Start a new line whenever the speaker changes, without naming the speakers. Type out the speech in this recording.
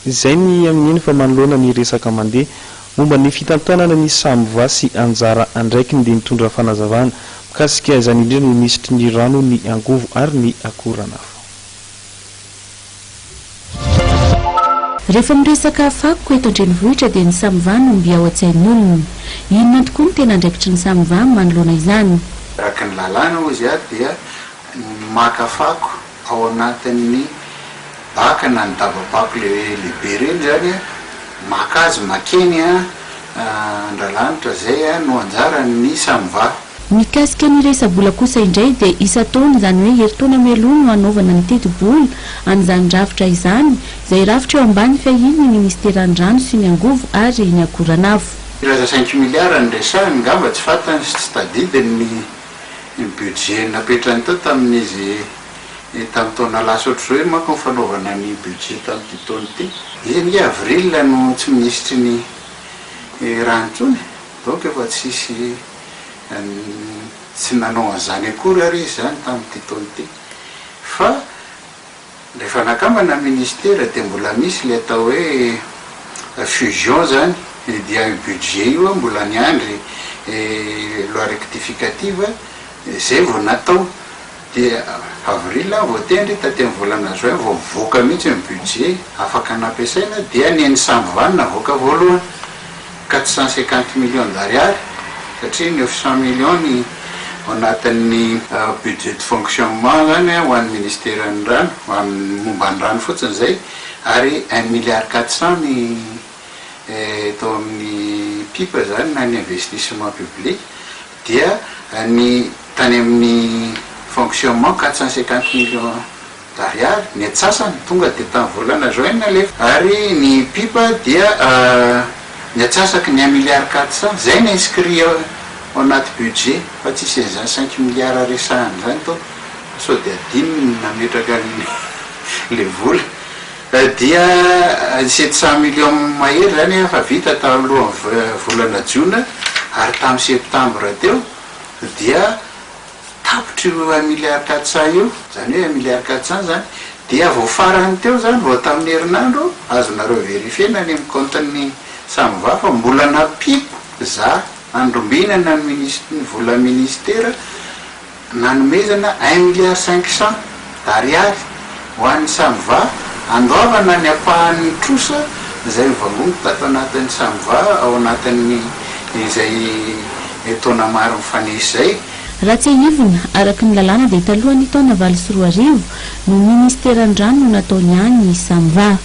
Izay ny amin'iny fa manoloana ny resaka mandeha momba ny fitantanana ny Samva sy anjara andraiky ny mitondra fanazavana mikasika izany indrindra ny misitry ny rano ny angovo ary ny akoranafo.
Rehefa miresaka fako eto an-drenivohitra dia ny Samva no mby ao an-tsain'olona. Inona tokoa ny tena andraikitry ny Samva manoloana izany?
Araka ny lalàna hozy dia maka fako ao anatin'ny baka na ny daba-pako lehibe reny zany maka azy makeny andralanitra zay no anjaran'ny Samva.
Mikasika ny resa-bola kosa indray dia isa-taona izany hoe herintaona mialoha no anaovana ny teti-bola an'izany rafitra izany izay rafitra eo ambany fahiny ny ministeran-drano sy ny angovo ary ny akoranafo.
Ilaza 5 miliara ny resahany ngamba tsy fatany sy tsy tadidiny ny budget napetrany tao tamin'izy tamin'ny taona lasa ohatr'izao hoe manko ny fanaovana ny budget tamin'ity taona ity. Izy ny avril no tsy ministry ny ranontsony donc efa tsisy tsy nanao an'izany akory ary izy zany tamin'ity taona ity. Fa rehefa nakambana ministera dia mbola misy le atao hoe fusion zany dia budget io mbola niandry loi rectificative zay vao natao dia avril vao tendry taty amin'ny volana juin vao mivoaka mihitsy ny budget afaka nampiasaina dia ny Samva navoaka voalohany 450 millions d'ariary satria 900 millions ny ao anatin'ny budget de fonctionnement zany ho an'ny ministeran'ny rano momba ny rano fotsiny zay ary 1 milliard 400 ny tao amin'ny pipa zany na ny investissement public dia ny tany amin'ny fonctionnement 450 millions d'ariary ny atsasany tonga dia tamin'ny volana juin alefa ary ny pipa dia ny atsasaky ny 1 milliard 400 zay ny inscrit ao anaty budget fa tsisy an'izany 5 milliards resahany zany tao sao dia adininy nametraka le vola dia 700 millions mahery zany efa vita talohan'ny volana jiona ary tamin'ny septembre teo dia tapitry 1 milliard 400 io zany hoe 1 milliard 400 zany dia vao farany teo zany vao tamin'ny herinandro azonareo verifiena ny compte-ny Samva fa mbola napipo za andrombinana ny vola ministera nanomezana 1 milliard 500 d'ariary ho an'ny Samva andoavana ny apahan'ny trosa zay mivangony tato anatin'ny Samva ao anatin'ny izay taona maro mifanesy zay.
Raha tsy ahivona araka ny lalàna dia talohan'ny taona 2024 no ministeran-drano no nataony any Samva.